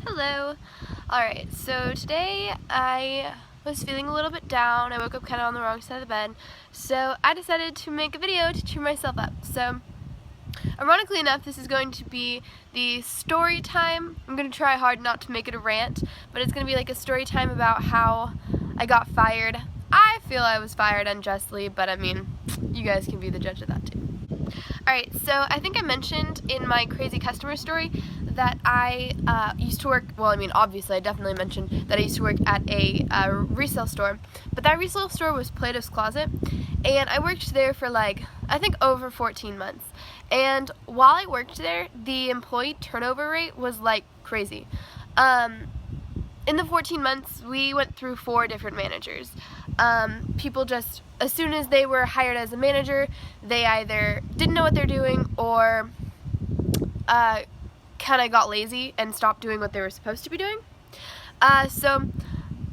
Hello. Alright, so today I was feeling a little bit down. I woke up kind of on the wrong side of the bed, so I decided to make a video to cheer myself up. So, ironically enough, this is going to be the story time. I'm going to try hard not to make it a rant, but it's going to be like a story time about how I got fired. I feel I was fired unjustly, but I mean, you guys can be the judge of that too. Alright, so I think I mentioned in my crazy customer story that I used to work, well, I mean, obviously I definitely mentioned that I used to work at a resale store, but that resale store was Plato's Closet, and I worked there for like, I think over 14 months, and while I worked there, the employee turnover rate was like crazy. In the 14 months, we went through 4 different managers. People just, as soon as they were hired as a manager, they either didn't know what they're doing or kind of got lazy and stopped doing what they were supposed to be doing. So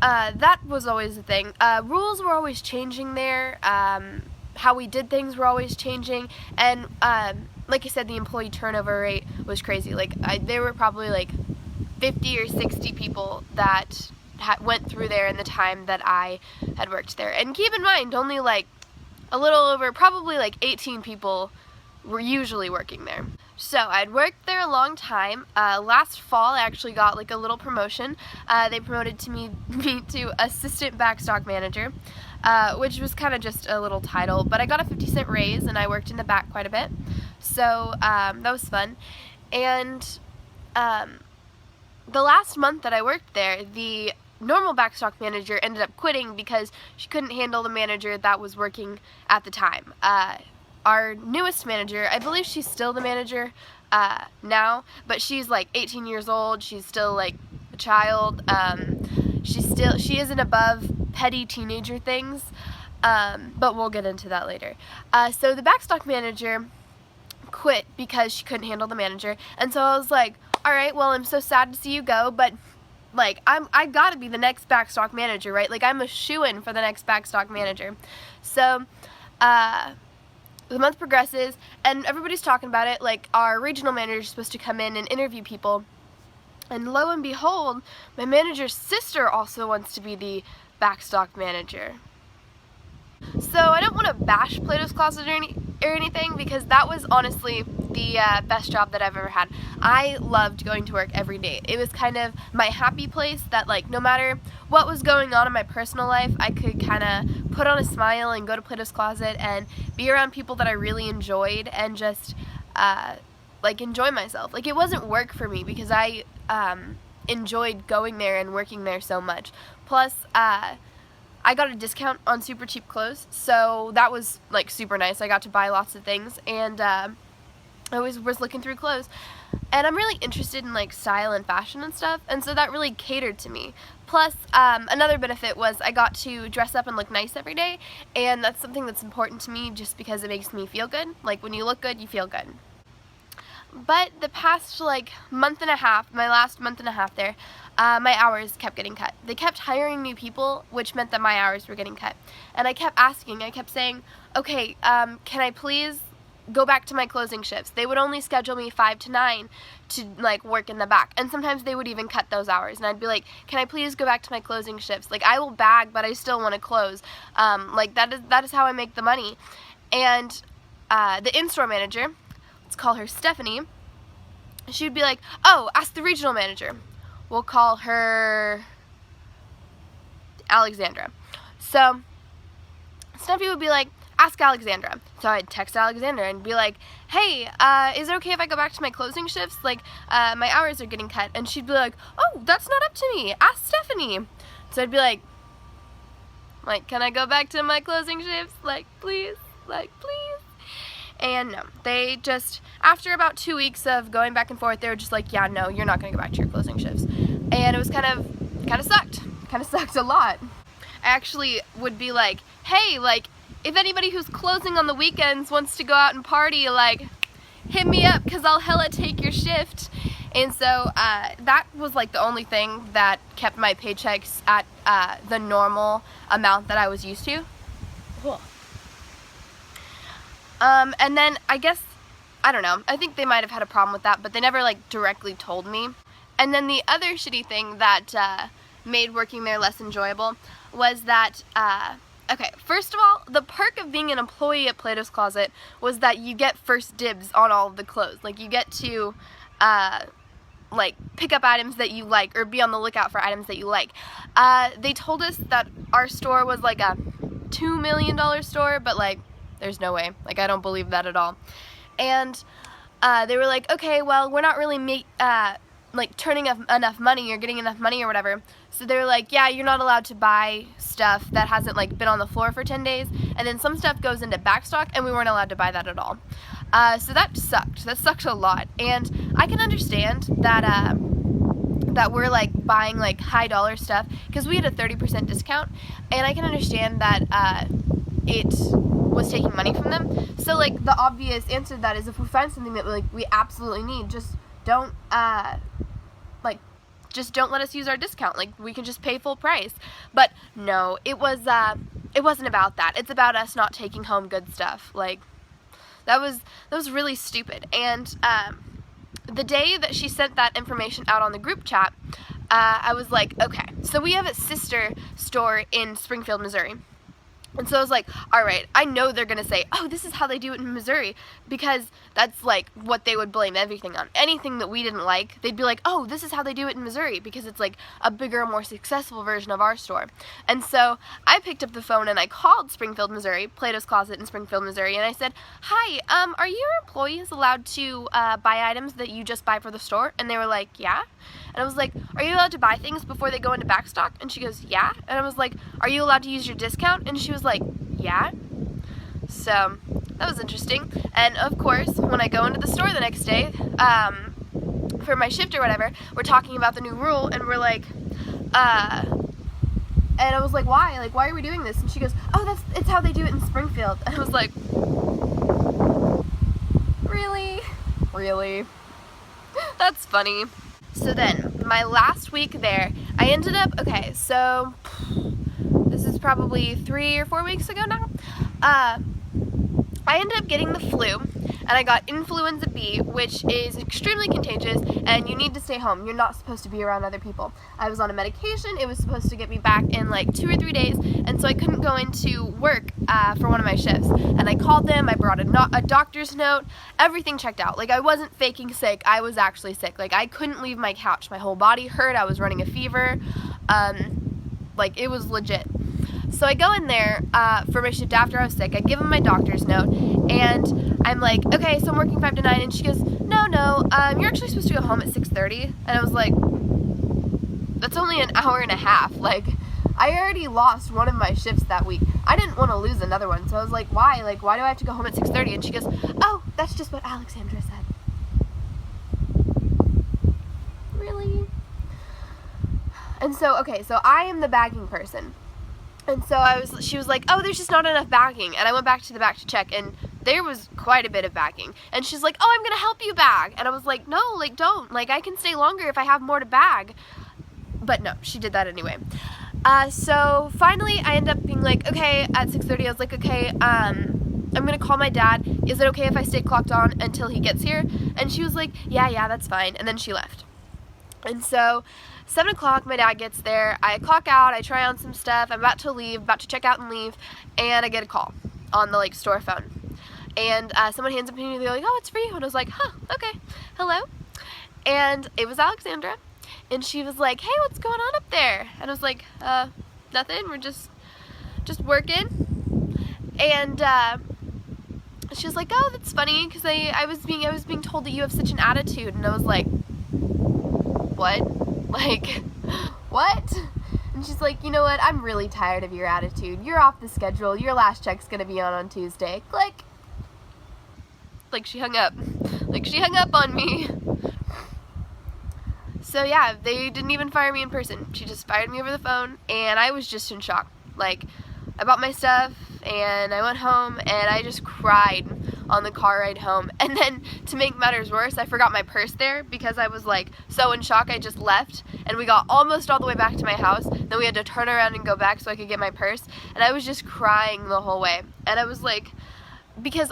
that was always the thing. Rules were always changing there. How we did things were always changing. And like I said, the employee turnover rate was crazy. Like there were probably like 50 or 60 people that went through there in the time that I had worked there. And keep in mind, only like a little over, probably like 18 people were usually working there. So I'd worked there a long time. Last fall I actually got like a little promotion. They promoted me to assistant backstock manager, which was kind of just a little title, but I got a 50-cent raise and I worked in the back quite a bit. So that was fun. And the last month that I worked there, the normal backstock manager ended up quitting because she couldn't handle the manager that was working at the time. Our newest manager, I believe she's still the manager now, but she's like 18 years old. She's still like a child. She isn't above petty teenager things, but we'll get into that later. So the backstock manager quit because she couldn't handle the manager, and so I was like, alright, well, I'm so sad to see you go, but like I gotta be the next backstock manager, right? Like I'm a shoo-in for the next backstock manager. So the month progresses and everybody's talking about it. Like our regional manager is supposed to come in and interview people, and lo and behold, my manager's sister also wants to be the backstock manager. So I don't want to bash Plato's Closet or anything, because that was honestly the best job that I've ever had. I loved going to work every day. It was kind of my happy place that, like, no matter what was going on in my personal life, I could kind of put on a smile and go to Plato's Closet and be around people that I really enjoyed and just like enjoy myself. Like, it wasn't work for me because I enjoyed going there and working there so much. Plus I got a discount on super cheap clothes, so that was like super nice. I got to buy lots of things, and I always was looking through clothes, and I'm really interested in like style and fashion and stuff, and so that really catered to me. Plus another benefit was I got to dress up and look nice every day, and that's something that's important to me just because it makes me feel good. Like when you look good, you feel good. But the past like month and a half, my last month and a half there, my hours kept getting cut. They kept hiring new people, which meant that my hours were getting cut. And I kept asking, I kept saying, okay, can I please go back to my closing shifts? They would only schedule me 5 to 9 to like work in the back. And sometimes they would even cut those hours. And I'd be like, can I please go back to my closing shifts? Like, I will bag, but I still want to close. Like, that is how I make the money. And the in-store manager, let's call her Stephanie, she'd be like, oh, ask the regional manager. We'll call her Alexandra. So Stephanie would be like, ask Alexandra. So I'd text Alexandra and be like, hey, is it okay if I go back to my closing shifts? Like, my hours are getting cut. And she'd be like, oh, that's not up to me. Ask Stephanie. So I'd be like, can I go back to my closing shifts? Like, please? Like, please? And no, they just, after about 2 weeks of going back and forth, they were just like, yeah, no, you're not going to go back to your closing shifts. And it was kind of sucked a lot. I actually would be like, hey, like, if anybody who's closing on the weekends wants to go out and party, like, hit me up, because I'll hella take your shift. And so that was like the only thing that kept my paychecks at the normal amount that I was used to. Cool. And then I guess, I don't know, I think they might have had a problem with that, but they never like directly told me. And then the other shitty thing that made working there less enjoyable was that, okay, first of all, the perk of being an employee at Plato's Closet was that you get first dibs on all of the clothes. Like, you get to, like, pick up items that you like, or be on the lookout for items that you like. They told us that our store was like a $2 million store, but, like, there's no way. Like, I don't believe that at all. And they were like, okay, well, we're not really like turning enough money or getting enough money or whatever. So they were like, yeah, you're not allowed to buy stuff that hasn't like been on the floor for 10 days. And then some stuff goes into backstock, and we weren't allowed to buy that at all. So that sucked. That sucked a lot. And I can understand that that we're like buying like high dollar stuff because we had a 30% discount, and I can understand that it was taking money from them. So like the obvious answer to that is, if we find something that we absolutely need, just don't just don't let us use our discount. Like, we can just pay full price. But no, it wasn't about that. It's about us not taking home good stuff. Like, that was really stupid. And the day that she sent that information out on the group chat, I was like, okay, so we have a sister store in Springfield, Missouri. And so I was like, all right, I know they're going to say, oh, this is how they do it in Missouri, because that's like what they would blame everything on. Anything that we didn't like, they'd be like, oh, this is how they do it in Missouri, because it's like a bigger, more successful version of our store. And so I picked up the phone and I called Springfield, Missouri, Plato's Closet in Springfield, Missouri, and I said, hi, are your employees allowed to buy items that you just buy for the store? And they were like, yeah. And I was like, are you allowed to buy things before they go into backstock? And she goes, yeah. And I was like, are you allowed to use your discount? And she was like, yeah. So that was interesting. And of course, when I go into the store the next day for my shift or whatever, we're talking about the new rule, and we're like, and I was like, why? Like, why are we doing this? And she goes, oh, it's how they do it in Springfield. And I was like, really? Really? That's funny. So then, my last week there, I ended up, okay, so this is probably 3 or 4 weeks ago now. I ended up getting the flu, and I got influenza B, which is extremely contagious, and you need to stay home. You're not supposed to be around other people. I was on a medication. It was supposed to get me back in like 2 or 3 days, and so I couldn't go into work for one of my shifts. And I called them. I brought a doctor's note. Everything checked out. Like, I wasn't faking sick. I was actually sick. Like, I couldn't leave my couch. My whole body hurt. I was running a fever. Like, it was legit. So I go in there for my shift after I was sick. I give them my doctor's note, and I'm like, okay, so I'm working 5 to 9, and she goes, no, you're actually supposed to go home at 6:30, and I was like, that's only an hour and a half. Like, I already lost one of my shifts that week. I didn't want to lose another one, so I was like, why? Like, why do I have to go home at 6:30? And she goes, oh, that's just what Alexandra said. Really? And so, okay, so I am the bagging person. And so she was like, oh, there's just not enough bagging. And I went back to the back to check, and there was quite a bit of bagging. And she's like, oh, I'm going to help you bag. And I was like, no, like, don't. Like, I can stay longer if I have more to bag. But no, she did that anyway. So finally, I ended up being like, okay, at 6:30, I was like, okay, I'm going to call my dad. Is it okay if I stay clocked on until he gets here? And she was like, yeah, that's fine. And then she left. And so 7 o'clock, my dad gets there. I clock out, I try on some stuff, I'm about to leave, about to check out and leave, and I get a call on the like store phone. And someone hands it to me, and they're like, oh, it's for you. And I was like, huh, okay, hello. And it was Alexandra, and she was like, hey, what's going on up there? And I was like, nothing, we're just working. And she was like, oh, that's funny, because I was being told that you have such an attitude. And I was like, what? Like, what? And she's like, you know what, I'm really tired of your attitude. You're off the schedule. Your last check's gonna be on Tuesday. Click. Like, she hung up. Like, she hung up on me. So yeah, they didn't even fire me in person. She just fired me over the phone, and I was just in shock. Like, I bought my stuff, and I went home, and I just cried on the car ride home. And then, to make matters worse, I forgot my purse there because I was like so in shock. I just left, and we got almost all the way back to my house. Then we had to turn around and go back so I could get my purse, and I was just crying the whole way. And I was like, because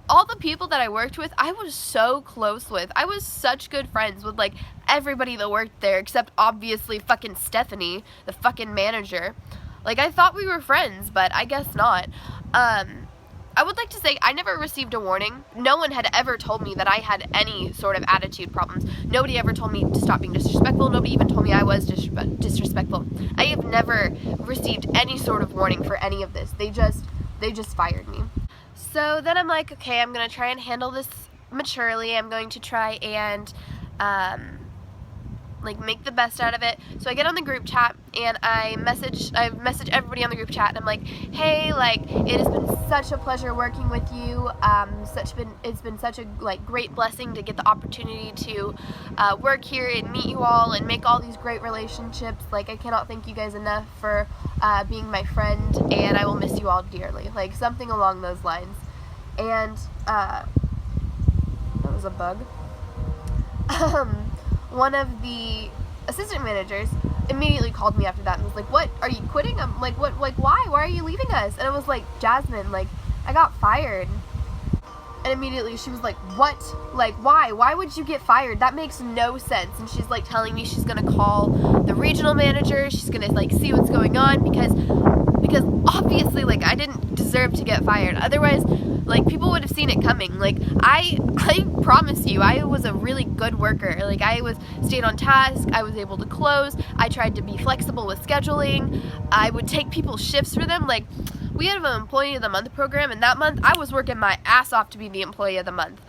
all the people that I worked with, I was so close with. I was such good friends with, like, everybody that worked there, except obviously fucking Stephanie, the fucking manager. Like, I thought we were friends, but I guess not. I would like to say I never received a warning. No one had ever told me that I had any sort of attitude problems. Nobody ever told me to stop being disrespectful. Nobody even told me I was disrespectful. I have never received any sort of warning for any of this. They just fired me. So then I'm like, okay, I'm going to try and handle this maturely. I'm going to try and like make the best out of it. So I get on the group chat and I message everybody on the group chat, and I'm like, hey, like, it has been such a pleasure working with you. It's been such a, like, great blessing to get the opportunity to work here and meet you all and make all these great relationships. Like, I cannot thank you guys enough for being my friend, and I will miss you all dearly. Like, something along those lines. And that was a bug. One of the assistant managers immediately called me after that and was like, what, are you quitting? I'm like, what, like, why are you leaving us? And I was like, Jasmine, like, I got fired. And immediately she was like, what? Like, why would you get fired? That makes no sense. And she's like telling me she's gonna call the regional manager, she's gonna, like, see what's going on, because obviously, like, I didn't deserve to get fired. Otherwise, like, people would have seen it coming. Like, I promise you, I was a really good worker. Like, I stayed on task, I was able to close, I tried to be flexible with scheduling, I would take people's shifts for them. Like, we had an Employee of the Month program, and that month I was working my ass off to be the Employee of the Month.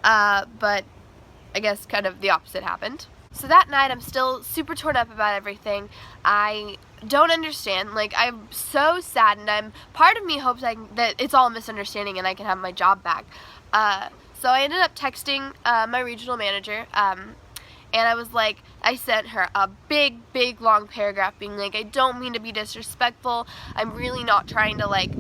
But I guess kind of the opposite happened. So that night, I'm still super torn up about everything. I don't understand. Like, I'm so sad, and part of me hopes that it's all a misunderstanding and I can have my job back. So I ended up texting my regional manager, and I sent her a big, long paragraph being like, I don't mean to be disrespectful. I'm really not trying to, like,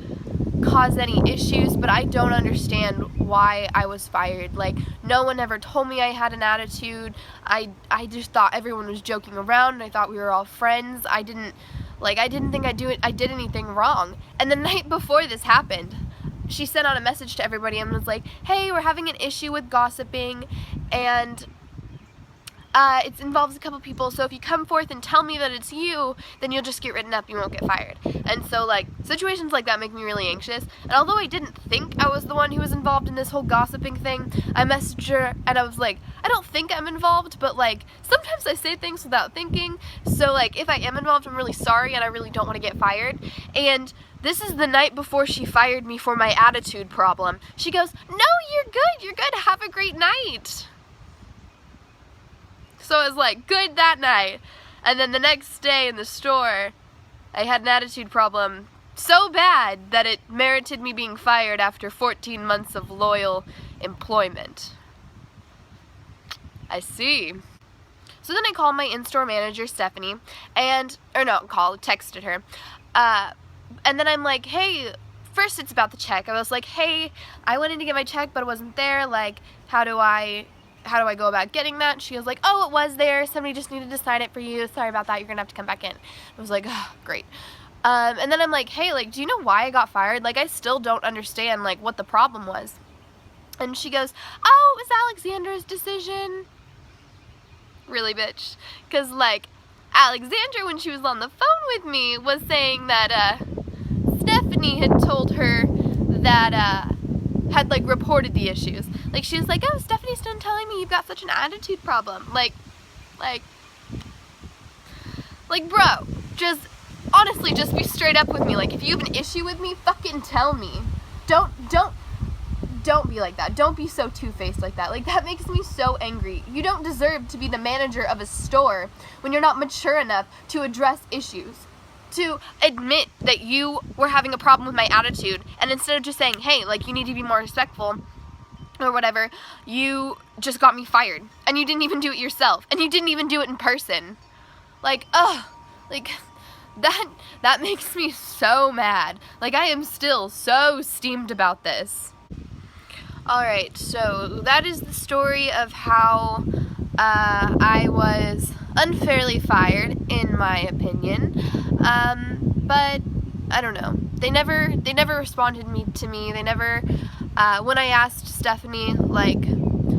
cause any issues, but I don't understand why I was fired. Like, no one ever told me I had an attitude. I just thought everyone was joking around, and I thought we were all friends. I didn't think I did anything wrong. And the night before this happened, she sent out a message to everybody and was like, hey, we're having an issue with gossiping, and it involves a couple people, so if you come forth and tell me that it's you, then you'll just get written up, you won't get fired. And so, like, situations like that make me really anxious. And although I didn't think I was the one who was involved in this whole gossiping thing, I messaged her and I was like, I don't think I'm involved, but, like, sometimes I say things without thinking, so, like, if I am involved, I'm really sorry and I really don't want to get fired. And this is the night before she fired me for my attitude problem. She goes, no, you're good, have a great night. So I was like, good that night. And then the next day in the store, I had an attitude problem so bad that it merited me being fired after 14 months of loyal employment. I see. So then I called my in-store manager, Stephanie, texted her. And then I'm like, hey, first it's about the check. I was like, hey, I went in to get my check, but it wasn't there. Like, how do I go about getting that? She was like, oh, it was there. Somebody just needed to sign it for you. Sorry about that. You're going to have to come back in. I was like, oh, great. And then I'm like, hey, like, do you know why I got fired? Like, I still don't understand, like, what the problem was. And she goes, oh, it was Alexandra's decision. Really, bitch. Because, like, Alexandra, when she was on the phone with me, was saying that Stephanie had told her that, had, like, reported the issues. Like, she was like, oh, Stephanie's done telling me you've got such an attitude problem. Like, bro, just, honestly, just be straight up with me. Like, if you have an issue with me, fucking tell me. Don't be like that. Don't be so two-faced like that. Like, that makes me so angry. You don't deserve to be the manager of a store when you're not mature enough to address issues, to admit that you were having a problem with my attitude, and instead of just saying, hey, like, you need to be more respectful or whatever, you just got me fired, and you didn't even do it yourself, and you didn't even do it in person. Like, ugh, like, that makes me so mad. Like, I am still so steamed about this. Alright, so that is the story of how I was unfairly fired, in my opinion. But I don't know. They never responded to me. They never when I asked Stephanie, like,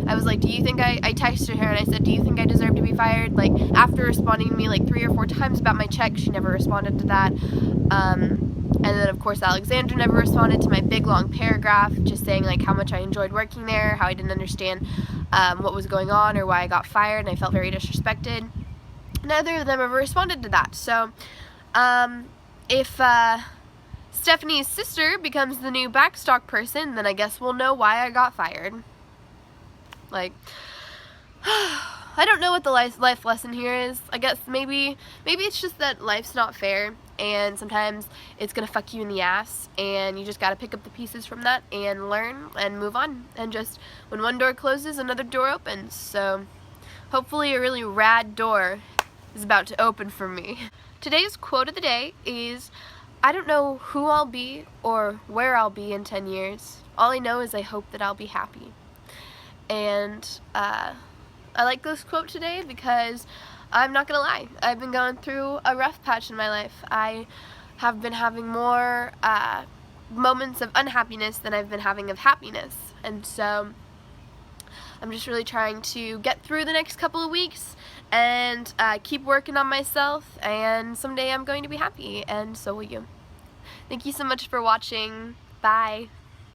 I was like, do you think I texted her and I said, do you think I deserve to be fired? Like, after responding to me like 3 or 4 times about my check, she never responded to that. And then of course Alexandra never responded to my big long paragraph just saying like how much I enjoyed working there, how I didn't understand what was going on or why I got fired, and I felt very disrespected. Neither of them ever responded to that. So if Stephanie's sister becomes the new backstock person, then I guess we'll know why I got fired. Like, I don't know what the life lesson here is. I guess maybe it's just that life's not fair, and sometimes it's gonna fuck you in the ass, and you just gotta pick up the pieces from that and learn and move on, and just when one door closes, another door opens. So hopefully a really rad door is about to open for me. Today's quote of the day is, I don't know who I'll be or where I'll be in 10 years. All I know is I hope that I'll be happy. And I like this quote today because I'm not gonna lie, I've been going through a rough patch in my life. I have been having more moments of unhappiness than I've been having of happiness, and so I'm just really trying to get through the next couple of weeks and keep working on myself, and someday I'm going to be happy, and so will you. Thank you so much for watching. Bye.